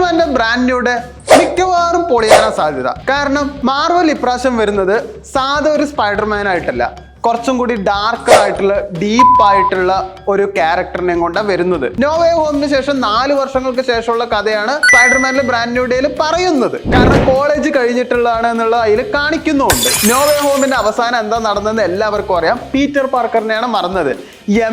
സ്പൈഡർമാന്റെ brand ന്യൂയുടെ മിക്കവാറും പൊളിയാനാ സാധ്യത. കാരണം മാർവൽ ഇപ്രാവശ്യം വരുന്നത് സാധാ ഒരു സ്പൈഡർമാൻ ആയിട്ടല്ല, കുറച്ചും കൂടി ഡാർക്കർ ആയിട്ടുള്ള ഡീപ്പ് ആയിട്ടുള്ള ഒരു ക്യാരക്ടറിനെ കൊണ്ടാണ് വരുന്നത്. നോ വേ ഹോമിന് ശേഷം 4 വർഷങ്ങൾക്ക് ശേഷമുള്ള കഥയാണ് സ്പൈഡർമാനിലെ ബ്രാൻഡ് ന്യൂ ഡേയിൽ പറയുന്നത്. കാരണം കോളേജ് കഴിഞ്ഞിട്ടുള്ളതാണ് എന്നുള്ളത് അതിൽ കാണിക്കുന്നുണ്ട്. നോ വേ ഹോമിന്റെ അവസാനം എന്താ നടന്നതെന്ന് എല്ലാവർക്കും അറിയാം. പീറ്റർ പാർക്കറിനെയാണ് മറന്നത്.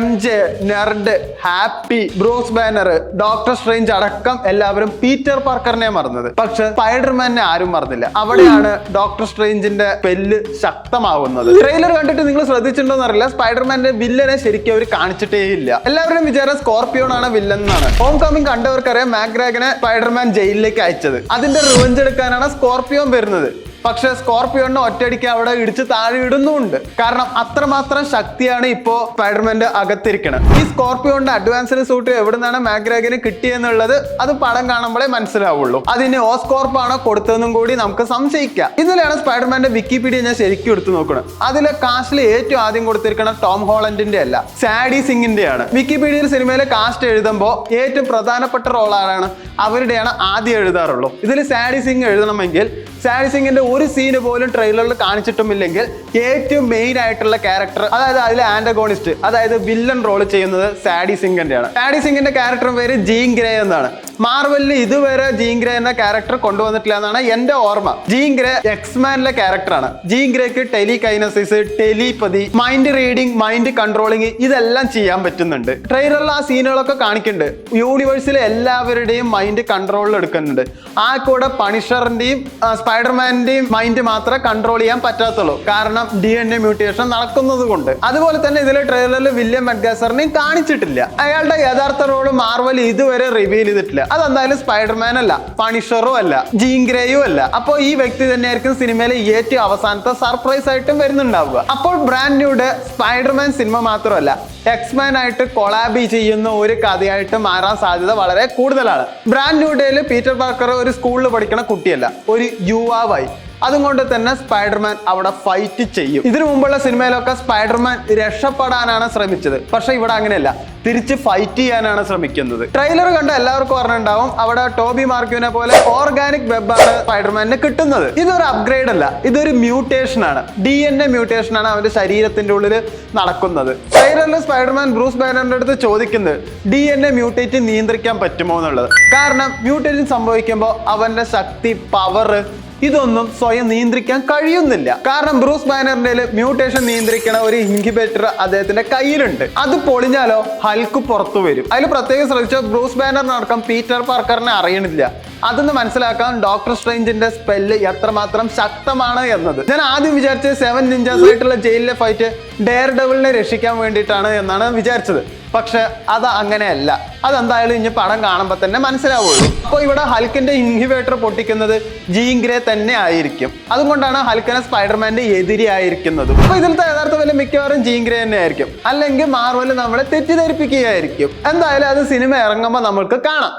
MJ, nerd, Happy, Bruce Banner, doctor Strange അടക്കം എല്ലാവരും പീറ്റർ പാർക്കറിനെ മറന്നത്. പക്ഷെ സ്പൈഡർമാനെ ആരും മറന്നില്ല. അവിടെയാണ് ഡോക്ടർ സ്ട്രേഞ്ചിന്റെ സ്പെല്ല് ശക്തമാവുന്നത്. ട്രെയിലർ കണ്ടിട്ട് നിങ്ങൾ ശ്രദ്ധിച്ചിട്ടുണ്ടോന്ന് അറിയില്ല, സ്പൈഡർമാന്റെ വില്ലനെ ശരിക്കും അവർ കാണിച്ചിട്ടേ ഇല്ല. എല്ലാവരും വിചാരം സ്കോർപിയോൺ ആണ് വില്ലൻ എന്നാണ്. ഹോം കമ്മിങ് കണ്ടവർക്കറിയാം മാഗ്രാഗനെ സ്പൈഡർമാൻ ജയിലിലേക്ക് അയച്ചത്. അതിന്റെ റിവെഞ്ച് എടുക്കാനാണ് സ്കോർപിയോൺ വരുന്നത്. പക്ഷെ സ്കോർപിയോണിനെ ഒറ്റയടിക്ക് അവിടെ ഇടിച്ച് താഴെ ഇടുന്നുണ്ട്. കാരണം അത്രമാത്രം ശക്തിയാണ് ഇപ്പോ സ്പൈഡർമാന്റെ അകത്തിരിക്കണം. ഈ സ്കോർപിയോണിന്റെ അഡ്വാൻസ്ഡ് സൂട്ട് എവിടെ നിന്നാണ് മാഗ്രാഗിന് കിട്ടിയെന്നുള്ളത് അത് പടം കാണുമ്പോഴേ മനസ്സിലാവുള്ളൂ. അതിന് ഓസ്കോർപ്പ് ആണോ കൊടുത്തതെന്നും കൂടി നമുക്ക് സംശയിക്കാം. ഇതിലാണ് സ്പൈഡർമാന്റെ വിക്കിപീഡിയ ഞാൻ ശരിക്കും എടുത്തു നോക്കണം. അതിലെ കാസ്റ്റിൽ ഏറ്റവും ആദ്യം കൊടുത്തിരിക്കുന്ന ടോം ഹോളണ്ടിന്റെ അല്ല, സാഡി സിംഗിന്റെയാണ്. വിക്കിപീഡിയയിൽ സിനിമയിലെ കാസ്റ്റ് എഴുതുമ്പോൾ ഏറ്റവും പ്രധാനപ്പെട്ട റോളാണ് അവരുടെയാണ് ആദ്യം എഴുതാറുള്ളൂ. ഇതിൽ സാഡി സിംഗ് എഴുതണമെങ്കിൽ സാഡി സിംഗിന്റെ ഒരു സീന് പോലും ട്രെയിലറിൽ കാണിച്ചിട്ടുമില്ലെങ്കിൽ ഏറ്റവും മെയിൻ ആയിട്ടുള്ള ക്യാരക്ടർ, അതായത് അതിലെ ആന്റഗോണിസ്റ്റ്, അതായത് വില്ലൻ റോൾ ചെയ്യുന്നത് സാഡി സിംഗിന്റെയാണ്. സാഡി സിംഗിന്റെ ക്യാരക്ടർ പേര് ജീൻ ഗ്രേ എന്നാണ്. മാർവലിന് ഇതുവരെ ജീൻ ഗ്രേ എന്ന ക്യാരക്ടർ കൊണ്ടുവന്നിട്ടില്ല എന്നാണ് എന്റെ ഓർമ്മ. ജീൻ ഗ്രേ എക്സ്മാനിലെ ക്യാരക്ടറാണ്. Gene Greek ടെലികൈനസിസ്, telepathy, mind reading, mind controlling ഇതെല്ലാം ചെയ്യാൻ പറ്റുന്നുണ്ട്. ട്രെയിലറിൽ ആ സീനുകളൊക്കെ കാണിക്കുന്നുണ്ട്. യൂണിവേഴ്സിലെ എല്ലാവരുടെയും മൈൻഡ് കൺട്രോളിൽ എടുക്കുന്നുണ്ട്. ആ കൂടെ പണിഷറിന്റെയും സ്പൈഡർമാന്റെയും മൈൻഡ് മാത്രമേ കൺട്രോൾ ചെയ്യാൻ പറ്റാത്തുള്ളൂ. കാരണം DNA മ്യൂട്ടേഷൻ നടക്കുന്നത് കൊണ്ട്. അതുപോലെ തന്നെ ഇതിലെ ട്രെയിലറിൽ വില്യം മെഡ്ഗാസറിനെയും കാണിച്ചിട്ടില്ല. അയാളുടെ യഥാർത്ഥ റോള് മാർവൽ ഇതുവരെ റിവീൽ ചെയ്തിട്ടില്ല. അതെന്തായാലും സ്പൈഡർമാൻ അല്ല, പണിഷറും അല്ല, ജീൻ ഗ്രേയും അല്ല. അപ്പോൾ ഈ വ്യക്തി തന്നെയായിരിക്കും സിനിമയിലെ ഏറ്റവും അവസാനത്തെ സർപ്രൈസ് ആയിട്ടും വരുന്നുണ്ടാവുക. അപ്പോൾ ബ്രാൻഡ് ന്യൂയുടെ സ്പൈഡർമാൻ സിനിമ മാത്രമല്ല, എക്സ്മാൻ ആയിട്ട് കൊളാബ് ചെയ്യുന്ന ഒരു കഥയായിട്ട് മാറാൻ സാധ്യത വളരെ കൂടുതലാണ്. ബ്രാൻഡ് ന്യൂ ഡേയിൽ പീറ്റർ പാർക്കർ ഒരു സ്കൂളിൽ പഠിക്കുന്ന കുട്ടിയല്ല, ഒരു യുവാവായി. അതുകൊണ്ട് തന്നെ സ്പൈഡർമാൻ അവിടെ ഫൈറ്റ് ചെയ്യും. ഇതിനു മുമ്പുള്ള സിനിമയിലൊക്കെ സ്പൈഡർമാൻ രക്ഷപ്പെടാനാണ് ശ്രമിച്ചത്. പക്ഷെ ഇവിടെ അങ്ങനെയല്ല, തിരിച്ച് ഫൈറ്റ് ചെയ്യാനാണ് ശ്രമിക്കുന്നത്. ട്രെയിലർ കണ്ട എല്ലാവർക്കും പറഞ്ഞിട്ടുണ്ടാവും അവിടെ ടോബി മാർക്യുവിനെ പോലെ ഓർഗാനിക് വെബാണ് സ്പൈഡർമാനിന് കിട്ടുന്നത്. ഇതൊരു അപ്ഗ്രേഡ് അല്ല, ഇതൊരു മ്യൂട്ടേഷൻ ആണ്. DNA മ്യൂട്ടേഷൻ ആണ് അവന്റെ ശരീരത്തിന്റെ ഉള്ളിൽ നടക്കുന്നത്. ട്രെയിലറിൽ സ്പൈഡർമാൻ ബ്രൂസ് ബാനറിന്റെ അടുത്ത് ചോദിക്കുന്നത് DNA മ്യൂട്ടേറ്റ് നിയന്ത്രിക്കാൻ പറ്റുമോ എന്നുള്ളത്. കാരണം മ്യൂട്ടേഷൻ സംഭവിക്കുമ്പോൾ അവന്റെ ശക്തി, പവർ ഇതൊന്നും സ്വയം നിയന്ത്രിക്കാൻ കഴിയുന്നില്ല. കാരണം ബ്രൂസ് ബാനറിന്റെ മ്യൂട്ടേഷൻ നിയന്ത്രിക്കണ ഒരു ഇൻക്യുബേറ്റർ അദ്ദേഹത്തിന്റെ കയ്യിലുണ്ട്. അത് പൊളിഞ്ഞാലോ ഹൽക്ക് പുറത്തു വരും. അതിൽ പ്രത്യേകം ശ്രദ്ധിച്ചോ, ബ്രൂസ് ബാനറിനടക്കം പീറ്റർ പാർക്കറിനെ അറിയണില്ല. അതൊന്ന് മനസ്സിലാക്കാൻ ഡോക്ടർ സ്ട്രേഞ്ചിന്റെ സ്പെല്ല് എത്രമാത്രം ശക്തമാണ് എന്നത്. ഞാൻ ആദ്യം വിചാരിച്ചത് 7 നിഞ്ചാസ് ആയിട്ടുള്ള ജയിലിലെ ഫൈറ്റ് ഡെയർ ഡെവിളിനെ രക്ഷിക്കാൻ വേണ്ടിയിട്ടാണ് എന്നാണ് വിചാരിച്ചത്. പക്ഷെ അത് അങ്ങനെയല്ല. അതെന്തായാലും ഇനി പടം കാണുമ്പോൾ തന്നെ മനസ്സിലാവുള്ളൂ. അപ്പോൾ ഇവിടെ ഹൽക്കിന്റെ ഇൻഹിബേറ്റർ പൊട്ടിക്കുന്നത് ജീൻ ഗ്രേ തന്നെ ആയിരിക്കും. അതുകൊണ്ടാണ് ഹൽക്കിനെ സ്പൈഡർമാന്റെ എതിരെയായിരിക്കുന്നത്. അപ്പോൾ ഇതിലത്തെ യഥാർത്ഥ വില മിക്കവാറും ജീൻ ഗ്രേ തന്നെ ആയിരിക്കും. അല്ലെങ്കിൽ മാർവൽ നമ്മളെ തെറ്റിദ്ധരിപ്പിക്കുകയായിരിക്കും. എന്തായാലും അത് സിനിമ ഇറങ്ങുമ്പോൾ നമ്മൾക്ക് കാണാം.